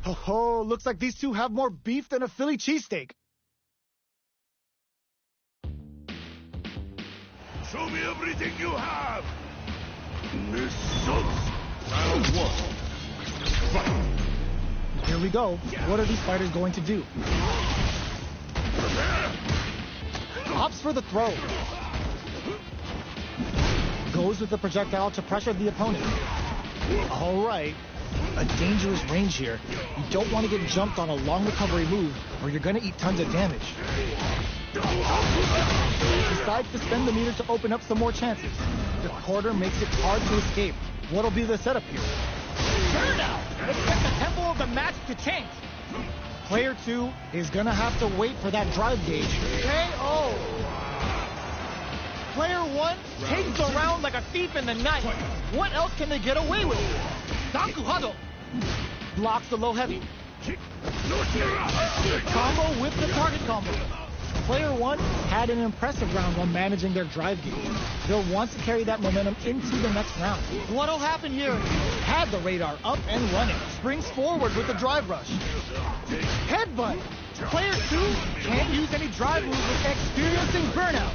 Oh, looks like these two have more beef than a Philly cheesesteak. Show me everything you have! This sucks! Round one. Fight! Here we go. What are these fighters going to do? Opts for the throw. Goes with the projectile to pressure the opponent. All right. A dangerous range here. You don't want to get jumped on a long recovery move, or you're going to eat tons of damage. Decides to spend the meter to open up some more chances. The quarter makes it hard to escape. What'll be the setup here? Burnout! Expect the tempo of the match to change. Player 2 is going to have to wait for that drive gauge. KO! Player 1 takes the round like a thief in the night. What else can they get away with? Dankuhado blocks the low heavy. Combo with the target combo. Player 1 had an impressive round while managing their drive gauge. They'll want to carry that momentum into the next round. What'll happen here? Had the radar up and running. Springs forward with the drive rush. Headbutt. Player 2 can't use any drive moves with experiencing burnout.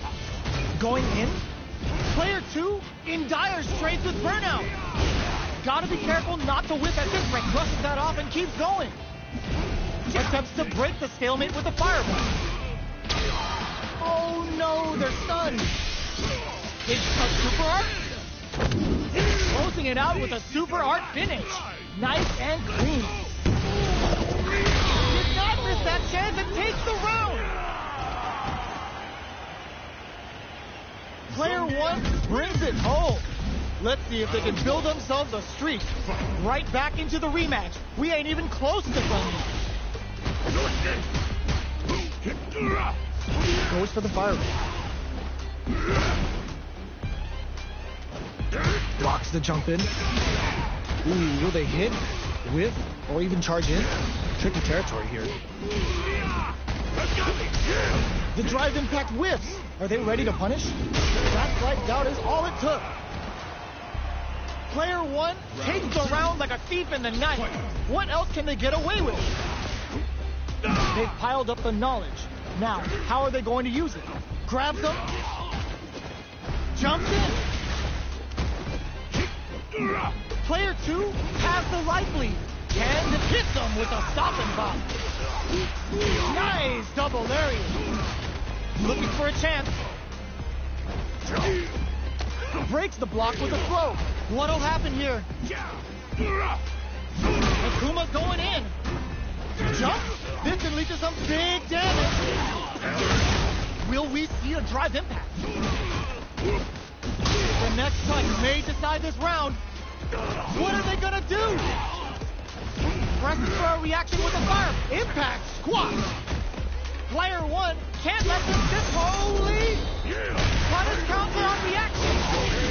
Going in. Player 2 in dire straits with burnout. Gotta be careful not to whiff at this rate. Brushes that off and keeps going. Attempts to break the stalemate with a fireball. Oh no, they're stunned. It's a super art. Closing it out with a super art finish. Nice and clean. Did not miss that chance and takes the round. Player 1 brings it home. Let's see if they can build themselves a streak. Right back into the rematch. We ain't even close to done. Goes for the fireball. Blocks the jump in. Ooh, will they hit, whiff, or even charge in? Tricky territory here. The drive impact whiffs. Are they ready to punish? That slight doubt is all it took. Player 1 takes the round like a thief in the night. What else can they get away with? They've piled up the knowledge. Now, how are they going to use it? Grabs them. Jumps in. Player 2 has the life lead. And hits them with a stop and pop. Nice double lariat. Looking for a chance. Breaks the block with a throw. What'll happen here? Akuma's going in. Jump. This can lead to some big damage. Will we see a drive impact? The next touch may decide this round. What are they gonna do? Presses for a reaction with a fire. Impact squash. Player 1 can't let this sit. Holy! Punish counter on reaction.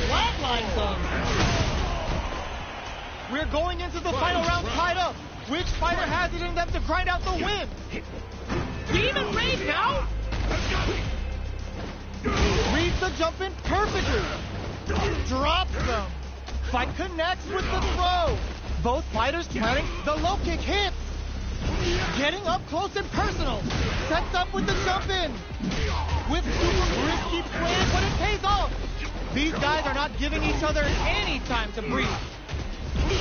Flatline them. We're going into the final round tied up. Which fighter has it in them to grind out the win? Demon Raid now? Reads the jump in perfectly. Drops them. Fight connects with the throw. Both fighters planning. The low kick hits. Getting up close and personal. Sets up with the jump in. With super grip keeps playing, but it pays off. These guys are not giving each other any time to breathe.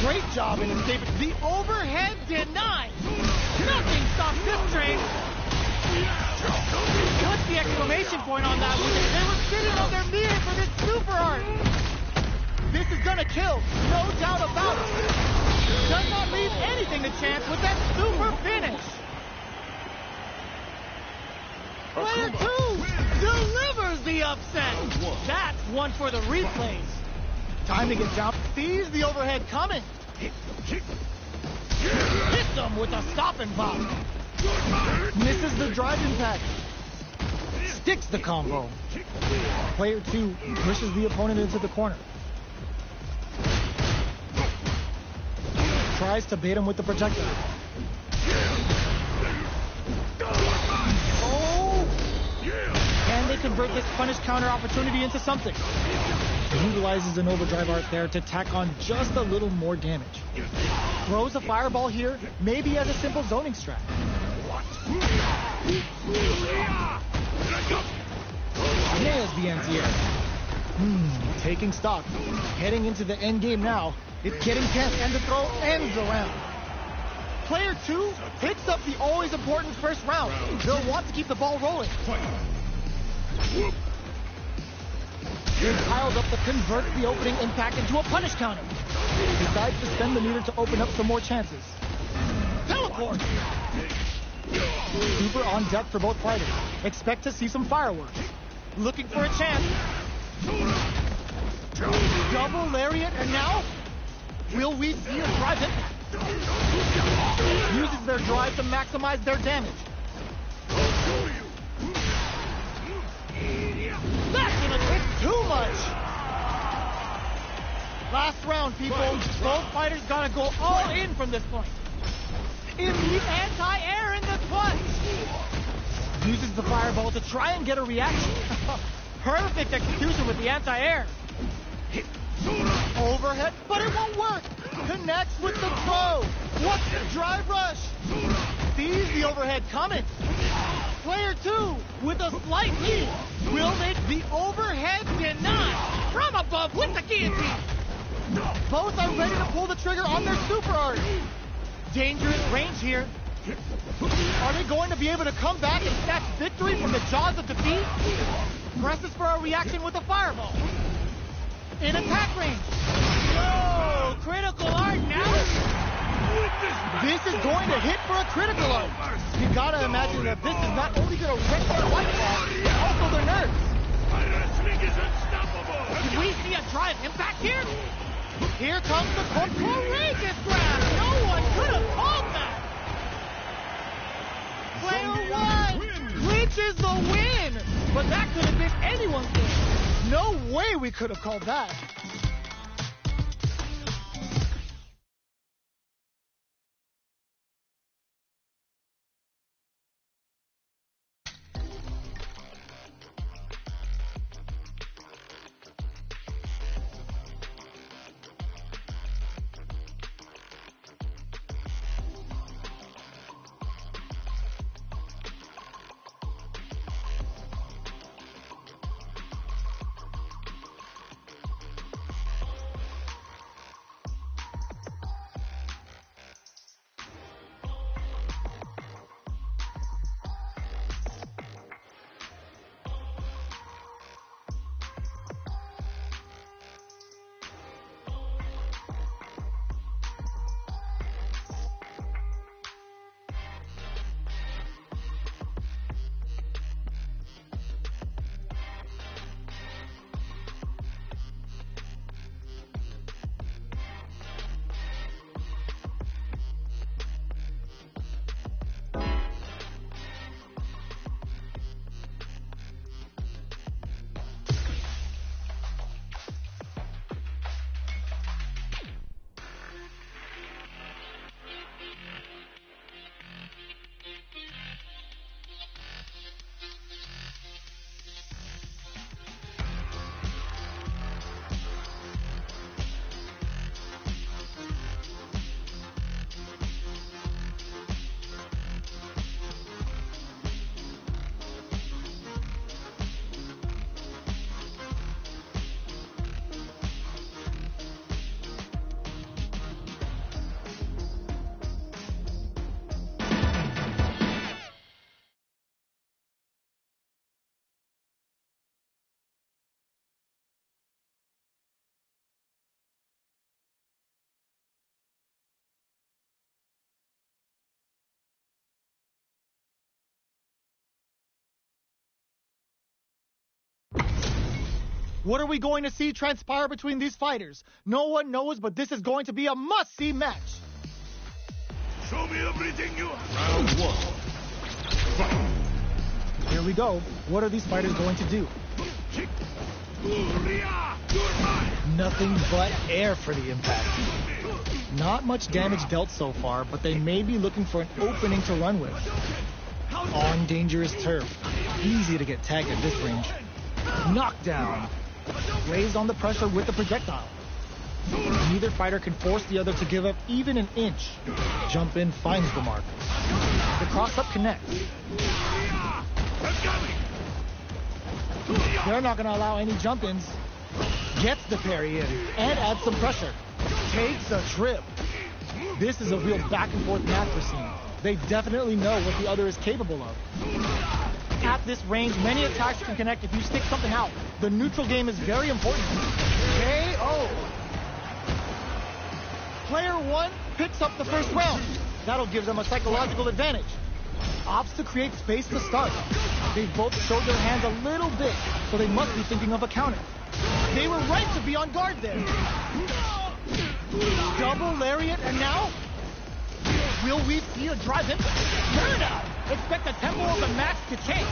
Great job in escaping. The overhead denied. Nothing stops this train. What's the exclamation point on that one? They were sitting on their meter for this super art. This is gonna kill, no doubt about it. Does not leave anything to chance with that super finish. Player 2 delivers the upset. That's one for the replays. Time to get down. Sees the overhead coming. Hits them with a stop and pop. Misses the drive impact. Sticks the combo. Player 2 pushes the opponent into the corner. Tries to bait him with the projectile. Oh! Can they convert this punish counter opportunity into something. He utilizes an overdrive art there to tack on just a little more damage. Throws a fireball here, maybe as a simple zoning strat. Nails the anti-air. Taking stock. Heading into the end game now. It's getting tense, and the throw ends the round. Player 2 picks up the always important first round. They'll want to keep the ball rolling. He piles up to convert the opening impact into a punish counter. Decides to spend the meter to open up some more chances. Teleport! Super on deck for both fighters. Expect to see some fireworks. Looking for a chance. Double lariat, and now? Will we see a drive impact? Uses their drive to maximize their damage. That's gonna take too much! Last round, people. Both fighters gotta go all in from this point. Elite anti-air in this punch! Uses the fireball to try and get a reaction. Perfect execution with the anti-air. Overhead, but it won't work. Connects with the throw. What's the drive rush? Sees the overhead coming. Player 2 with a slight lead will make the overhead deny from above with the guillotine. Both are ready to pull the trigger on their super art. Dangerous range here. Are they going to be able to come back and snatch victory from the jaws of defeat? Presses for a reaction with a fireball. In attack range. No! Critical art now? This is going to hit for a critical art. You gotta imagine that this is not only gonna wreck their white claw, but also their nerves. Did we see a drive impact here? Here comes the courageous grab. No one could have called that. Player 1 clinches the win. But that could have been anyone's game. No way we could have called that. What are we going to see transpire between these fighters? No one knows, but this is going to be a must-see match. Show me everything you have. Round 1. Here we go. What are these fighters going to do? Nothing but air for the impact. Not much damage dealt so far, but they may be looking for an opening to run with. On dangerous turf. Easy to get tagged at this range. Knockdown. Raised on the pressure with the projectile. Neither fighter can force the other to give up even an inch. Jump in finds the mark. The cross-up connects. They're not going to allow any jump-ins. Gets the parry in and adds some pressure. Takes a trip. This is a real back-and-forth master scene. They definitely know what the other is capable of. At this range, many attacks can connect if you stick something out. The neutral game is very important. KO. Player 1 picks up the first round. That'll give them a psychological advantage. Opts to create space to start. They've both showed their hands a little bit, so they must be thinking of a counter. They were right to be on guard there. Double lariat, and now? Will we see a drive impact? Burnout! Expect the tempo of the match to change.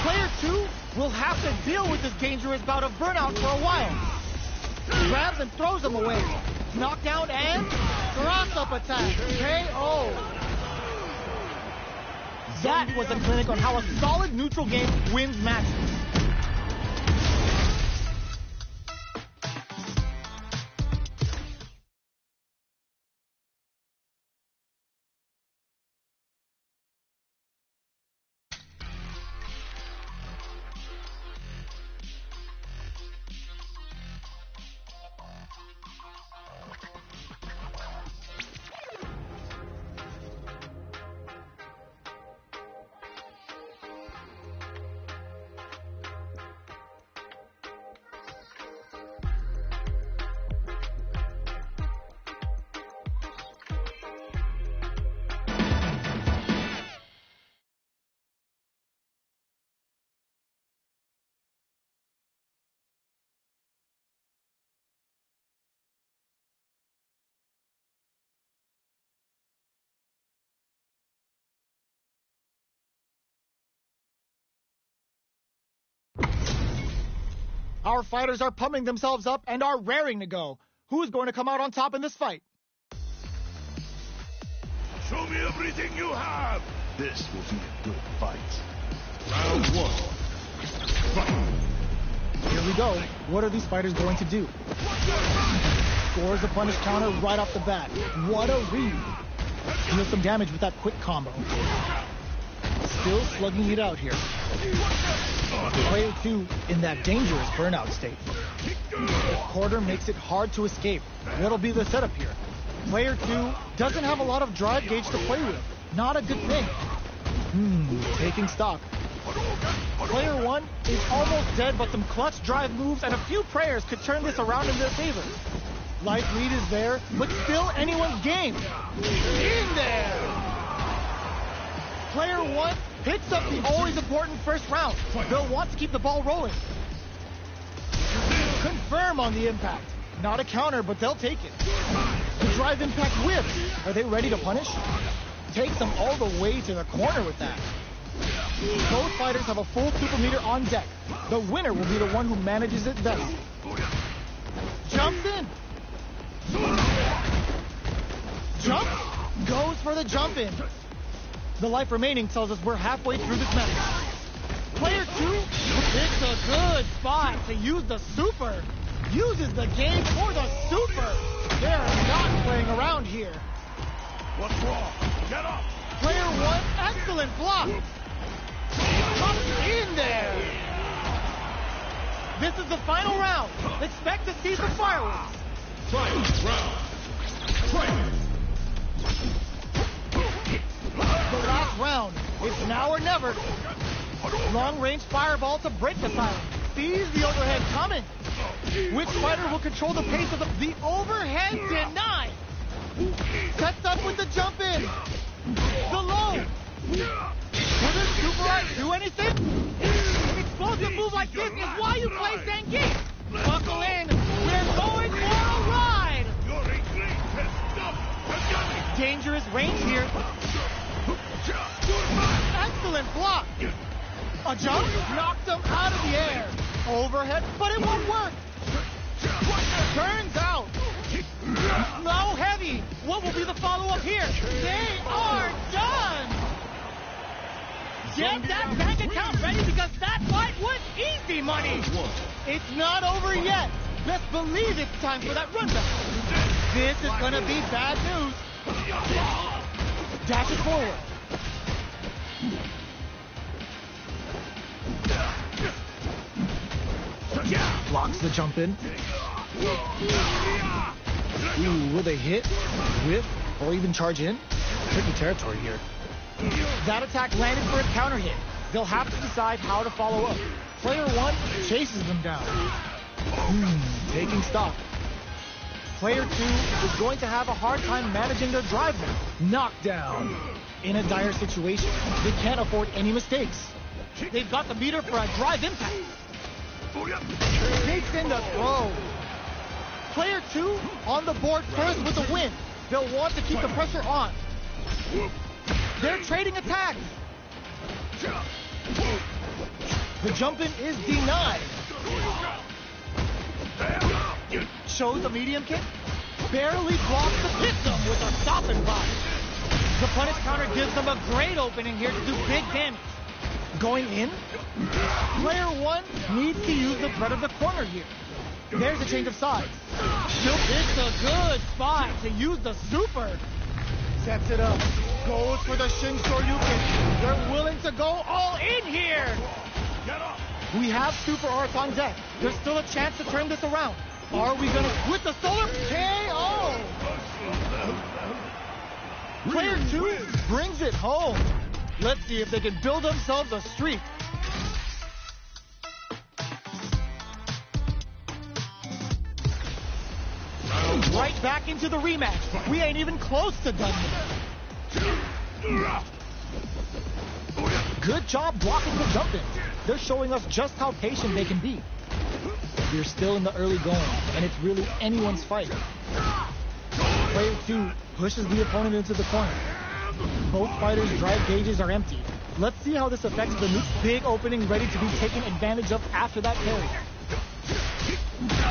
Player 2 will have to deal with this dangerous bout of burnout for a while. Grabs and throws him away. Knockdown and cross-up attack. KO. That was a clinic on how a solid neutral game wins matches. Our fighters are pumping themselves up and are raring to go. Who is going to come out on top in this fight? Show me everything you have! This will be a good fight. Round 1. Fight! Here we go. What are these fighters going to do? Scores a punish counter right off the bat. What a read. Deals some damage with that quick combo. Still slugging it out here. Player 2 in that dangerous burnout state. The quarter makes it hard to escape. What'll be the setup here? Player 2 doesn't have a lot of drive gauge to play with. Not a good thing. Taking stock. Player 1 is almost dead, but some clutch drive moves and a few prayers could turn this around in their favor. Life lead is there, but still anyone's game. In there! Player 1 picks up the always important first round. They'll want to keep the ball rolling. Confirm on the impact. Not a counter, but they'll take it. The drive impact whip. Are they ready to punish? Takes them all the way to the corner with that. Both fighters have a full super meter on deck. The winner will be the one who manages it best. Jumps in. Jump. Goes for the jump in. The life remaining tells us we're halfway through this match. Player 2 picks a good spot to use the super. Uses the game for the super. They're not playing around here. What's wrong? Get up! Player 1, excellent block. Comes in there. This is the final round. Expect to see some fireworks. Fight round. Fight! The last round. It's now or never. Long-range fireball to break the silence. Sees the overhead coming. Which fighter will control the pace of the overhead denied? Sets up with the jump in. The low. Will this super art do anything? An explosive move like this is why you play Zangief. Buckle in. We're going for a ride. Your great test. Stop. Dangerous range here. Excellent block. A jump knocked him out of the air. Overhead, but it won't work. Turns out. No heavy. What will be the follow-up here? They are done. Get that back account ready because that fight was easy money. It's not over yet. Best believe it's time for that runback. This is gonna be bad news. Dash it forward. Blocks the jump in. Ooh, will they hit, whiff, or even charge in? Tricky territory here. That attack landed for a counter hit. They'll have to decide how to follow up. Player 1 chases them down. Taking stock. Player 2 is going to have a hard time managing their drive now. Knockdown. In a dire situation, they can't afford any mistakes. They've got the meter for a drive impact. Takes in the throw. Player 2 on the board first with a win. They'll want to keep the pressure on. They're trading attacks. The jump-in is denied. Shows a medium kick. Barely blocks the victim with a stopping block. The punish counter gives them a great opening here to do big damage. Going in, player 1 needs to use the threat of the corner here. There's a change of sides. It's a good spot to use the super. Sets it up. Goes for the Shin Shoryuken. They're willing to go all in here. We have super arts on deck. There's still a chance to turn this around. Are we gonna with the solar KO? Player 2 brings it home. Let's see if they can build themselves a streak. Right back into the rematch. We ain't even close to done yet. Good job blocking the jump-in. They're showing us just how patient they can be. We're still in the early going, and it's really anyone's fight. Player 2 pushes the opponent into the corner. Both fighters' drive gauges are empty. Let's see how this affects the new big opening ready to be taken advantage of after that parry.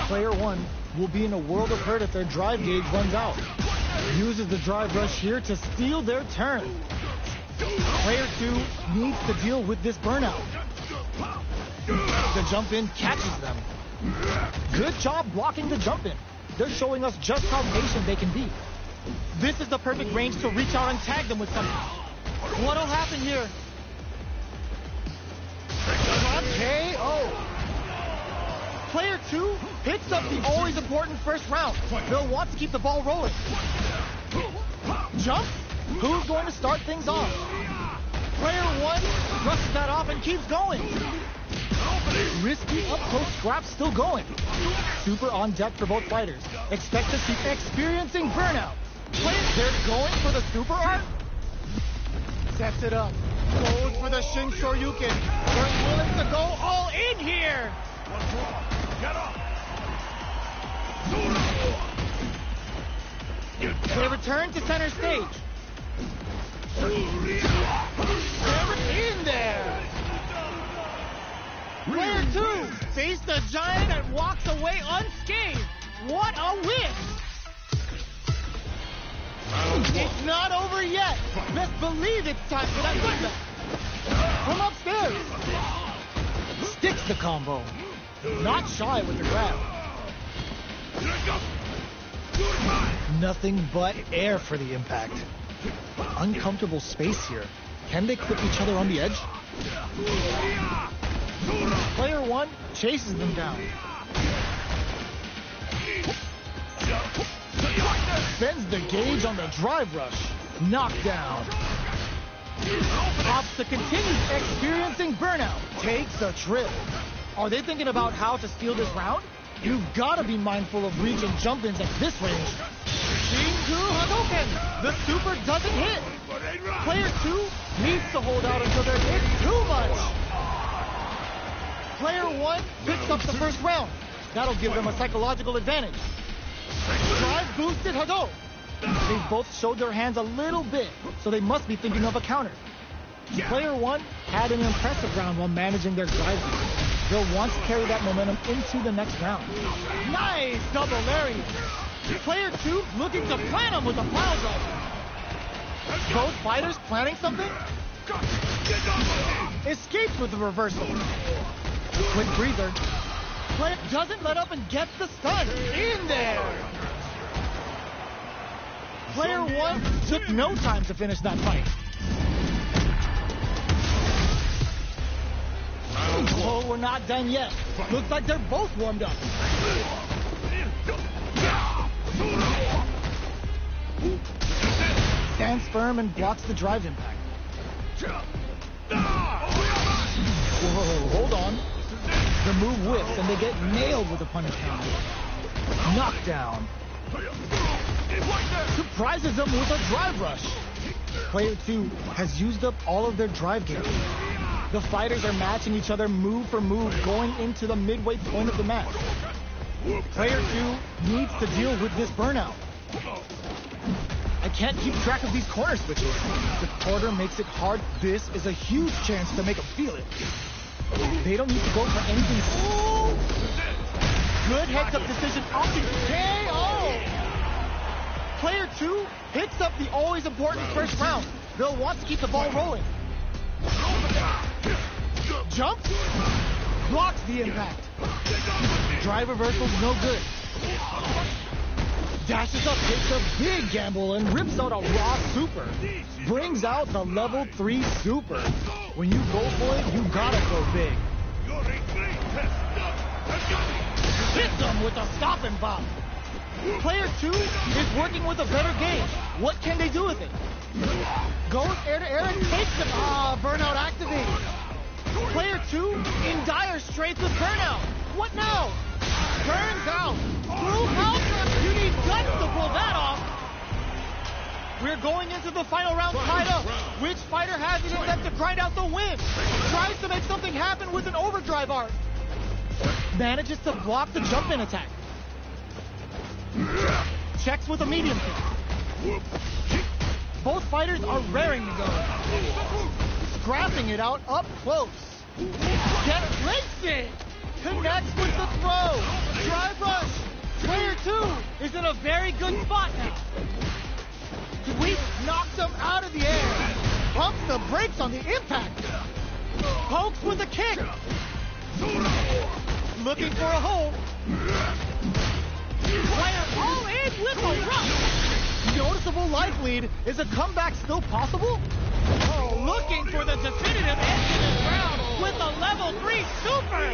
Player 1 will be in a world of hurt if their drive gauge runs out. Uses the drive rush here to steal their turn. Player 2 needs to deal with this burnout. The jump-in catches them. Good job blocking the jump-in. They're showing us just how patient they can be. This is the perfect range to reach out and tag them with something. What'll happen here? KO. Player 2 picks up the always important first round. They'll want to keep the ball rolling. Jump? Who's going to start things off? Player 1 brushes that off and keeps going. Risky up-close scrap still going. Super on deck for both fighters. Expect to see experiencing burnout. They're going for the super art. Sets it up. Goes for the Shin Shoryuken. They're willing to go all in here. Get up! They return to center stage. They're in there. Player 2 faced the giant and walks away unscathed. What a win! It's not over yet. Best believe it's time for that comeback. From upstairs. Sticks the combo. Not shy with the grab. Nothing but air for the impact. Uncomfortable space here. Can they clip each other on the edge? Player 1 chases them down. Bends the gauge on the drive rush. Knockdown. Opts to continue experiencing burnout. Takes a trip. Are they thinking about how to steal this round? You've got to be mindful of reach and jump-ins at this range. Shinku Hadouken! The super doesn't hit. Player 2 needs to hold out until they're hit too much. Player 1 picks up the first round. That'll give them a psychological advantage. Drive boosted Hadou. They've both showed their hands a little bit, so they must be thinking of a counter. Player 1 had an impressive round while managing their drive. They'll want to carry that momentum into the next round. Nice double lariat. Player 2 looking to plan him with a pile driver. Both fighters planning something? Escapes with the reversal. Quick breather. Player doesn't let up and gets the stun. In there. Player 1 took no time to finish that fight. Oh, we're not done yet. Looks like they're both warmed up. Stands firm and blocks the drive impact. Whoa, hold on. The move whips and they get nailed with a punish counter. Knockdown. Surprises them with a drive rush. Player 2 has used up all of their drive gauge. The fighters are matching each other move for move going into the midway point of the match. Player 2 needs to deal with this burnout. I can't keep track of these corner switches. The quarter makes it hard. This is a huge chance to make them feel it. They don't need to go for anything. Ooh. Good heads-up decision off the KO. Player 2 picks up the always important first round. They'll want to keep the ball rolling. Jumps. Blocks the impact. Drive reversal's no good. Dashes up, takes a big gamble, and rips out a raw super. Brings out the level 3 super. When you go for it, you gotta go big. Hits them with a stop and bop. Player 2 is working with a better gauge. What can they do with it? Goes air to air and takes them. Burnout activated. Player 2 in dire straits with burnout. What now? Turns out. Through Malcolm, you need guts to pull that off. We're going into the final round tied up. Which fighter has it in them to grind out the win? Tries to make something happen with an overdrive art. Manages to block the jump-in attack. Checks with a medium kick. Both fighters are raring to go. Scrapping it out up close. Links it. Connects with the throw. Drive rush. Player 2 is in a very good spot now. Sweep knocks him out of the air. Pumps the brakes on the impact. Pokes with a kick. Looking for a hole. Player all in with a rush. Noticeable life lead. Is a comeback still possible? Oh, looking for the definitive end to this round with a level 3 super.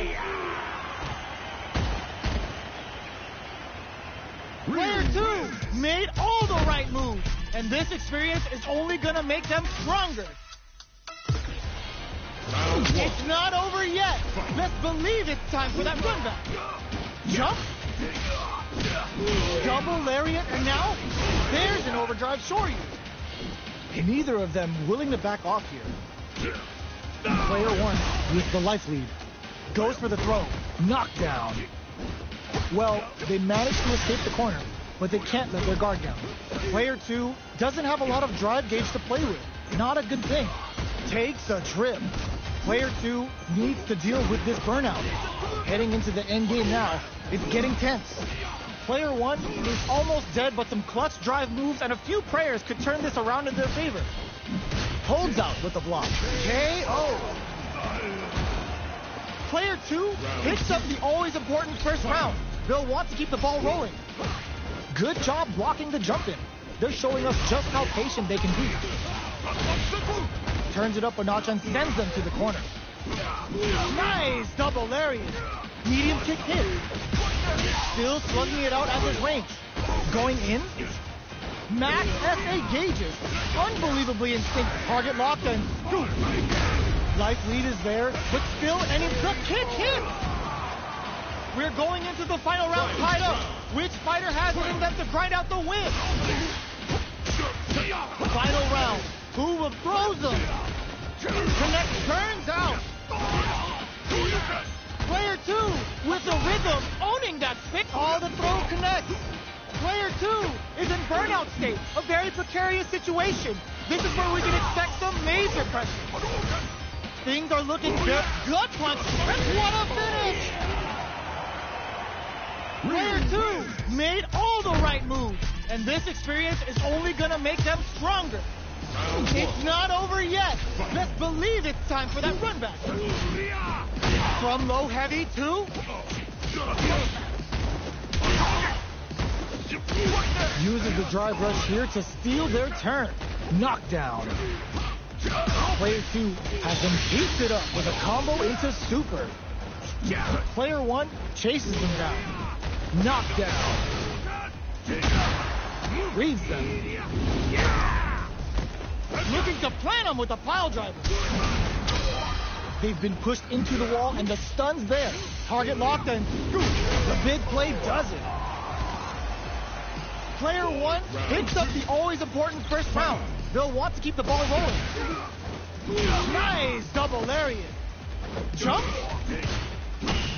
Player 2 made all the right moves, and this experience is only gonna make them stronger. It's not over yet. Let's believe it's time for that run back. Jump. Double lariat, and now there's an overdrive shoryu. And neither of them willing to back off here. Player 1 with the life lead. Goes for the throw. Knockdown. Well, they managed to escape the corner, but they can't let their guard down. Player 2 doesn't have a lot of drive gauge to play with. Not a good thing. Takes a trip. Player 2 needs to deal with this burnout. Heading into the end game now, it's getting tense. Player 1 is almost dead, but some clutch drive moves and a few prayers could turn this around in their favor. Holds out with the block. KO. Player 2 picks up the always important first round. They'll want to keep the ball rolling. Good job blocking the jump in. They're showing us just how patient they can be. Turns it up a notch and sends them to the corner. Nice double lariat. Medium kick hit. Still slugging it out at his range. Going in. Max SA gauges. Unbelievably in sync. Target locked and scoop. Life lead is there, but still, and the kick hits. We're going into the final round tied up. Which fighter has it in them to grind out the win? Final round. Who will throw them? Connect turns out. Player 2 with the rhythm, owning that fix. All the throw connects. Player 2 is in burnout state, a very precarious situation. This is where we can expect some major pressure. Things are looking good. Gut punch. What a finish! Player 2 made all the right moves, and this experience is only gonna make them stronger. It's not over yet. Best believe it's time for that run back. From low heavy to... Uses the drive rush here to steal their turn. Knockdown. Player 2 has them beasted up with a combo into super. Player 1 chases them down. Knockdown. Reads them. Looking to plant them with a pile driver. They've been pushed into the wall and the stun's there. Target locked and the big play does it. Player 1 picks up the always important first round. They'll want to keep the ball rolling. Nice double lariat. Jump.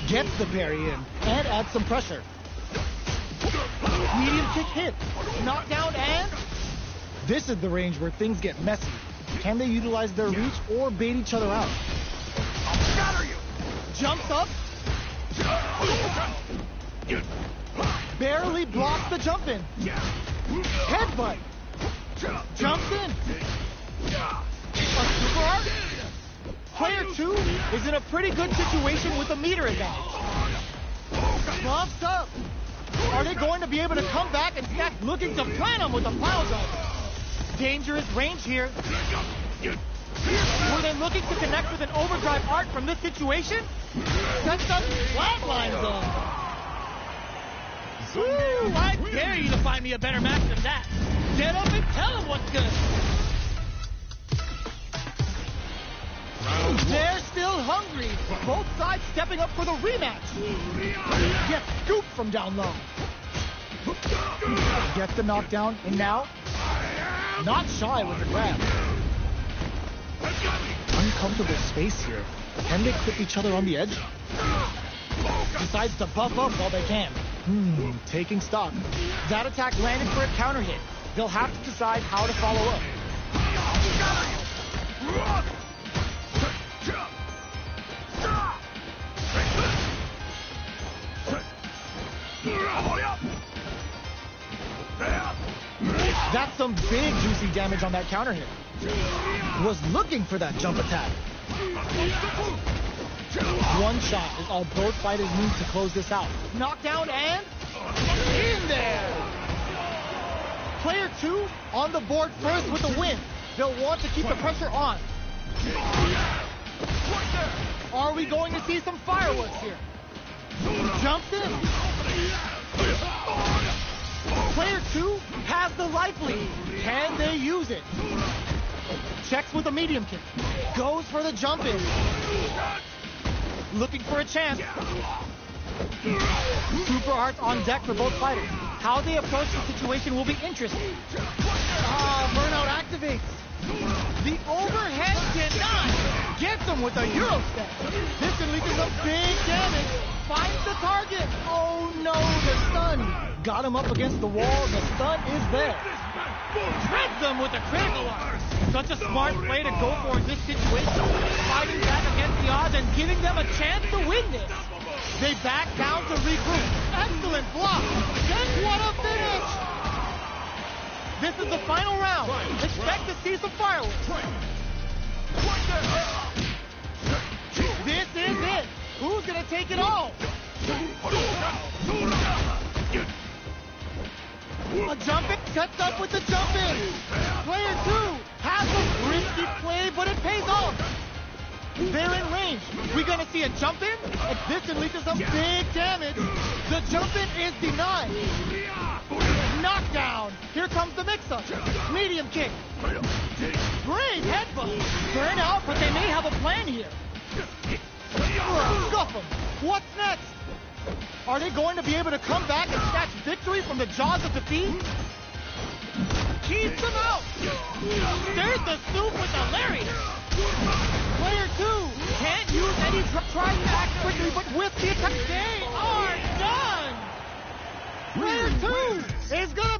Gets the parry in and adds some pressure. Medium kick hit. Knockdown and... This is the range where things get messy. Can they utilize their reach or bait each other out? I'll shatter you. Jumps up. Barely blocks the jump in. Headbutt. Jumps in. A super art. Player 2 is in a pretty good situation with a meter advantage. Buffs up. Are they going to be able to come back and stack looking to plant them with a pile driver? Dangerous range here. Were they looking to connect with an overdrive art from this situation? Sets up flatlines them. Woo! I dare you to find me a better match than that. Get up and tell them what's good. They're still hungry. Both sides stepping up for the rematch. Gets scooped from down low. Gets the knockdown, and now, not shy with the grab. Uncomfortable space here. Can they clip each other on the edge? Decides to buff up while they can. Taking stock. That attack landed for a counter hit. They'll have to decide how to follow up. That's some big juicy damage on that counter hit. Was looking for that jump attack. One shot is all both fighters need to close this out. Knockdown and in there. Player 2 on the board first with the win. They'll want to keep the pressure on. Are we going to see some fireworks here? Jumps in. Player 2 has the life lead. Can they use it? Checks with a medium kick. Goes for the jump in. Looking for a chance. Super arts on deck for both fighters. How they approach the situation will be interesting. Burnout activates. The overhead denied. Gets him with a Euro step. This can lead to some big damage. Finds the target. Oh no, the stun. Got him up against the wall. The stun is there. Treads them with a critical arm. Such a smart play to go for in this situation. Fighting back against the odds and giving them a chance to win this. They back down to regroup. Excellent block. And what a finish. This is the final round. Expect to see some fireworks. This is it. Who's going to take it all? A jump in, cuts up with the jump in. Player 2 has a risky play, but it pays off. They're in range. We're going to see a jump in, and this can lead to some big damage. The jump in is denied. Knockdown. Here comes the mix-up. Medium kick. Great headbutt. Burn out, but they may have a plan here. Scuff them. What's next? Are they going to be able to come back and snatch victory from the jaws of defeat? Keeps them out. There's the soup with the lariat. Player 2 can't use any try to act quickly, but with the attack, they are done. Player 2 is going to